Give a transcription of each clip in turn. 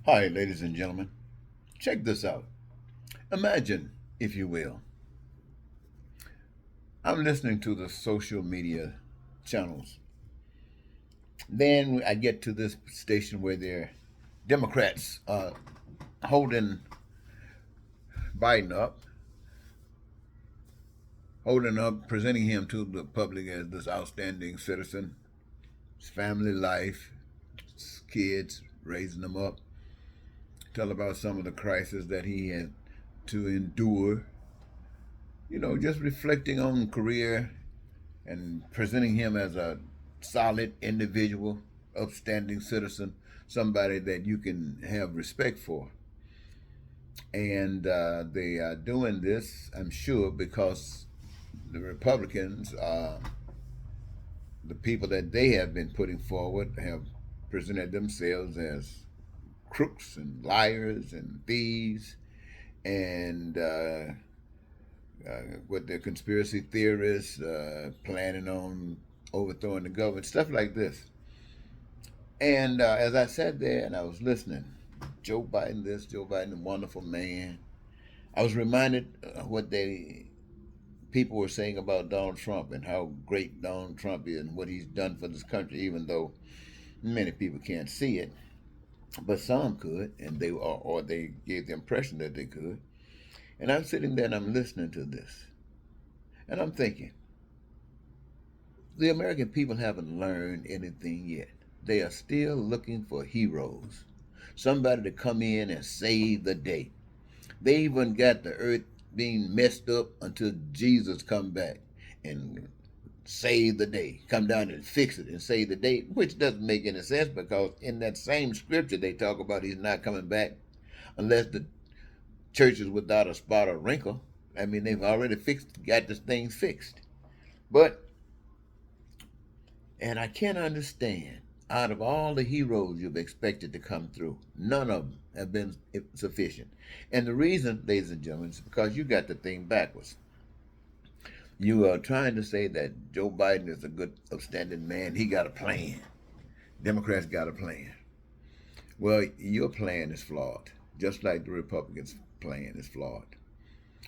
Hi, ladies and gentlemen. Check this out. Imagine, if you will, I'm listening to the social media channels. Then I get to this station where they're Democrats holding Biden up, presenting him to the public as this outstanding citizen, his family life, his kids, raising them up, tell about some of the crises that he had to endure. Just reflecting on career and presenting him as a solid individual, upstanding citizen, somebody that you can have respect for. And they are doing this, I'm sure, because the Republicans, the people that they have been putting forward, have presented themselves as crooks and liars and thieves and with their conspiracy theorists planning on overthrowing the government, stuff like this. And as I sat there and I was listening, Joe Biden, this, Joe Biden, a wonderful man, I was reminded what they people were saying about Donald Trump and how great Donald Trump is and what he's done for this country, even though many people can't see it, but some could, and or they gave the impression that they could. And I'm sitting there and I'm listening to this, and I'm thinking, the American people haven't learned anything yet. They are still looking for heroes, somebody to come in and save the day. They even got the earth being messed up until Jesus come back and save the day. Come down and fix it and save the day, which doesn't make any sense because in that same scripture they talk about he's not coming back unless the church is without a spot or wrinkle. I mean, they've already got this thing fixed. But And I can't understand, out of all the heroes you've expected to come through, none of them have been sufficient. And the reason, ladies and gentlemen, is because you got the thing backwards. You are trying to say that Joe Biden is a good, upstanding man. He got a plan. Democrats got a plan. Well, your plan is flawed, just like the Republicans' plan is flawed.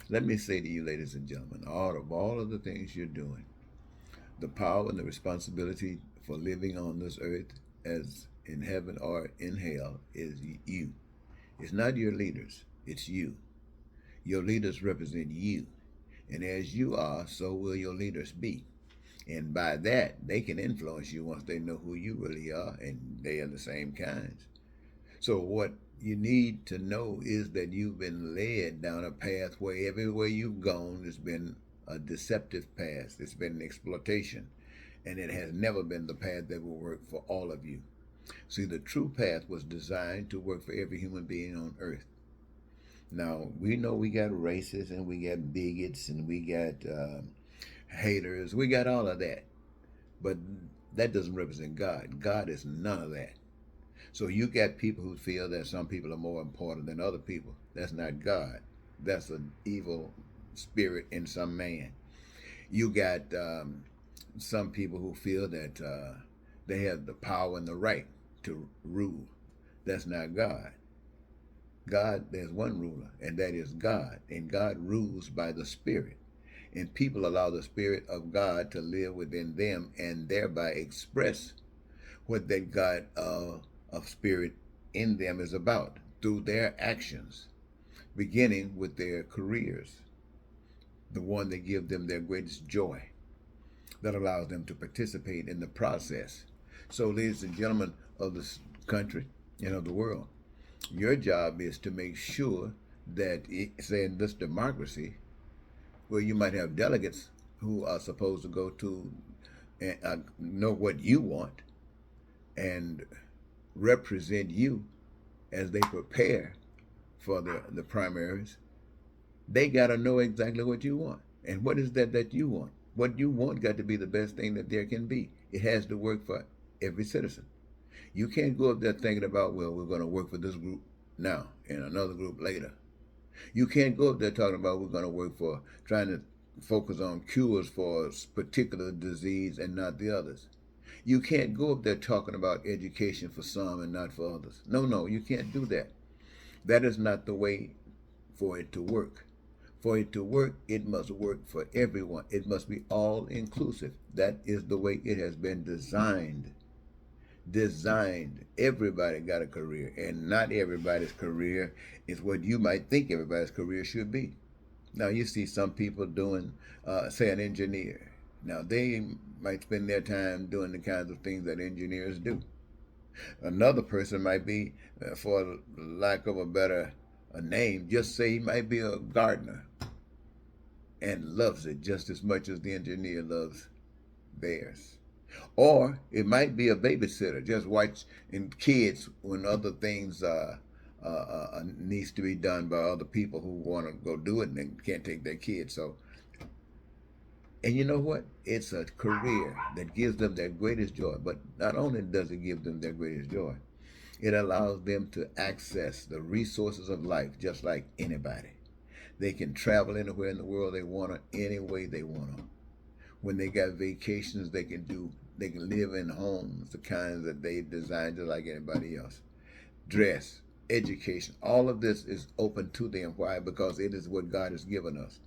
Let me say to you, ladies and gentlemen, out of all of the things you're doing, the power and the responsibility for living on this earth as in heaven or in hell is you. It's not your leaders, it's you. Your leaders represent you. And as you are, so will your leaders be. And by that, they can influence you once they know who you really are, and they are the same kinds. So, what you need to know is that you've been led down a path where everywhere you've gone, it's been a deceptive path, it's been an exploitation, and it has never been the path that will work for all of you. See, the true path was designed to work for every human being on earth. Now, we know we got racists and we got bigots and we got haters, we got all of that. But that doesn't represent God. God is none of that. So you got people who feel that some people are more important than other people. That's not God. That's an evil spirit in some man. You got some people who feel that they have the power and the right to rule. That's not God. God, there's one ruler, and that is God. And God rules by the Spirit. And people allow the Spirit of God to live within them and thereby express what that God of Spirit in them is about through their actions, beginning with their careers, the one that gives them their greatest joy, that allows them to participate in the process. So, ladies and gentlemen of this country and of the world, your job is to make sure that, say, in this democracy, where you might have delegates who are supposed to go to and know what you want and represent you as they prepare for the primaries, they got to know exactly what you want. And what is that you want? What you want got to be the best thing that there can be. It has to work for every citizen. You can't go up there thinking about, well, we're going to work for this group now and another group later. You can't go up there talking about we're going to work for trying to focus on cures for a particular disease and not the others. You can't go up there talking about education for some and not for others. No, no, you can't do that. That is not the way for it to work. For it to work, it must work for everyone. It must be all inclusive. That is the way it has been designed. Designed. Everybody got a career, and not everybody's career is what you might think everybody's career should be. Now, you see some people doing, say, an engineer. Now, they might spend their time doing the kinds of things that engineers do. Another person might be, for lack of a better name, just say he might be a gardener and loves it just as much as the engineer loves theirs. Or it might be a babysitter, just watching kids when other things needs to be done by other people who want to go do it and they can't take their kids. So, and you know what? It's a career that gives them their greatest joy. But not only does it give them their greatest joy, it allows them to access the resources of life just like anybody. They can travel anywhere in the world they want to, any way they want to. When they got vacations, they can live in homes, the kinds that they designed just like anybody else. Dress, education, all of this is open to them. Why? Because it is what God has given us.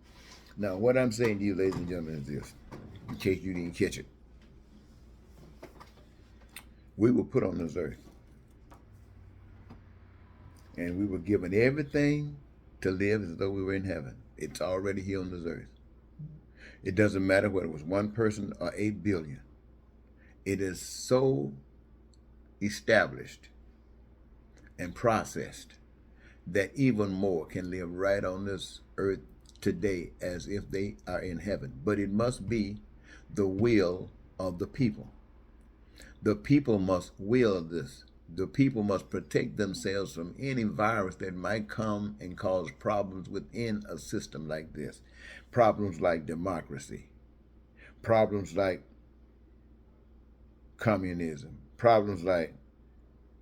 Now, what I'm saying to you, ladies and gentlemen, is this, in case you didn't catch it. We were put on this earth, and we were given everything to live as though we were in heaven. It's already here on this earth. It doesn't matter whether it was one person or 8 billion. It is so established and processed that even more can live right on this earth today as if they are in heaven. But it must be the will of the people. The people must will this. The people must protect themselves from any virus that might come and cause problems within a system like this. Problems like democracy, problems like communism, problems like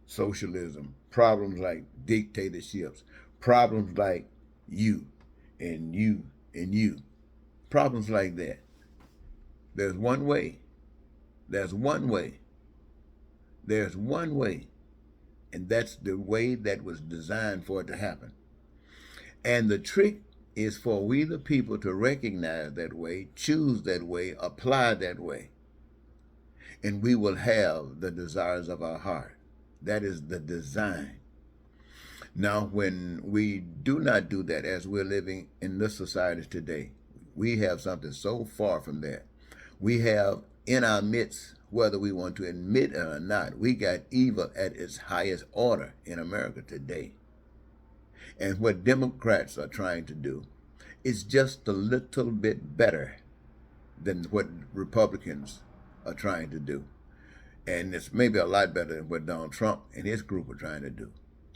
socialism, problems like dictatorships, problems like you and you and you, problems like that. There's one way. There's one way. There's one way. And that's the way that was designed for it to happen. And the trick is for we the people to recognize that way, choose that way, apply that way. And we will have the desires of our heart. That is the design. Now, when we do not do that, as we're living in this society today, we have something so far from that. We have in our midst, whether we want to admit it or not, we got evil at its highest order in America today. And what Democrats are trying to do is just a little bit better than what Republicans are trying to do. And it's maybe a lot better than what Donald Trump and his group are trying to do.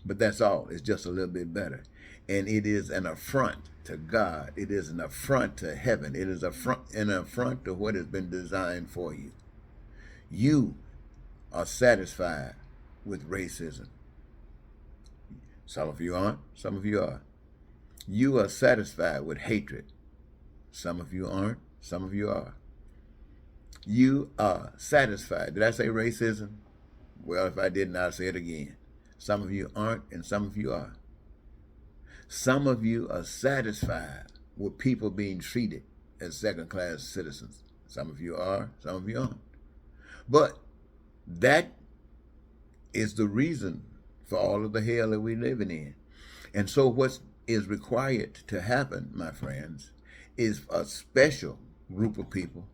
But that's all. It's just a little bit better. And it is an affront to God. It is an affront to heaven. It is an affront to what has been designed for you. You are satisfied with racism. Some of you aren't. Some of you are. You are satisfied with hatred. Some of you aren't. Some of you are. You are satisfied. Did I say racism? Well, if I didn't, I'll say it again. Some of you aren't, and some of you are. Some of you are satisfied with people being treated as second-class citizens. Some of you are, some of you aren't. But that is the reason for all of the hell that we're living in. And so what is required to happen, my friends, is a special group of people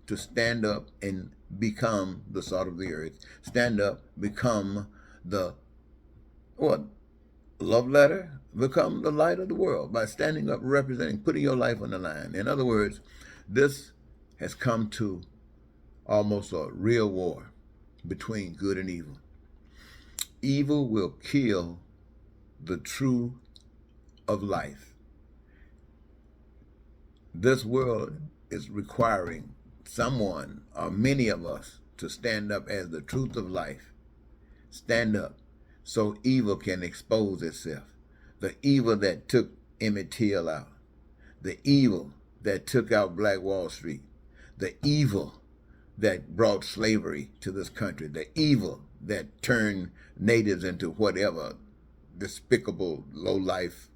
to stand up and become the salt of the earth. Stand up, become the love letter, become the light of the world by standing up, representing, putting your life on the line. In other words, this has come to almost a real war between good and evil. Evil will kill the truth of life. This world is requiring someone or many of us to stand up as the truth of life. Stand up so evil can expose itself. The evil that took Emmett Till out. The evil that took out Black Wall Street. The evil that brought slavery to this country, the evil that turned natives into whatever despicable, low life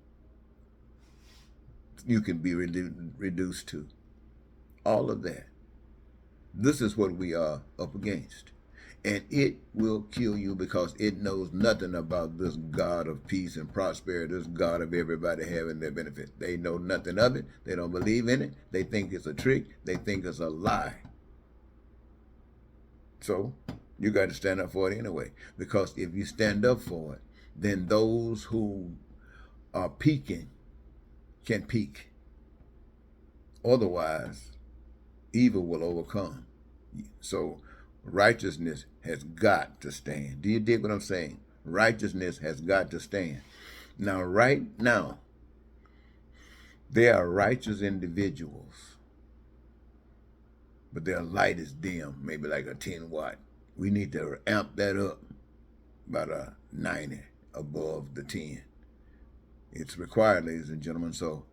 you can be reduced to. All of that. This is what we are up against. And it will kill you because it knows nothing about this God of peace and prosperity, this God of everybody having their benefit. They know nothing of it. They don't believe in it. They think it's a trick. They think it's a lie. So you got to stand up for it anyway. Because if you stand up for it, then those who are peaking can peak. Otherwise, evil will overcome. So righteousness has got to stand. Do you dig what I'm saying? Righteousness has got to stand. Now, right now, there are righteous individuals, but their light is dim, maybe like a 10 watt. We need to amp that up about a 90 above the 10. It's required, ladies and gentlemen. So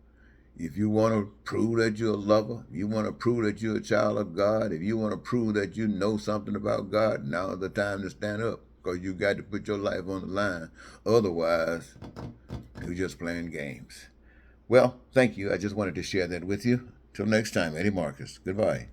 if you want to prove that you're a lover, if you want to prove that you're a child of God, if you want to prove that you know something about God, now is the time to stand up, because you got to put your life on the line. Otherwise, you're just playing games. Well, thank you. I just wanted to share that with you. Till next time, Eddie Marcus. Goodbye.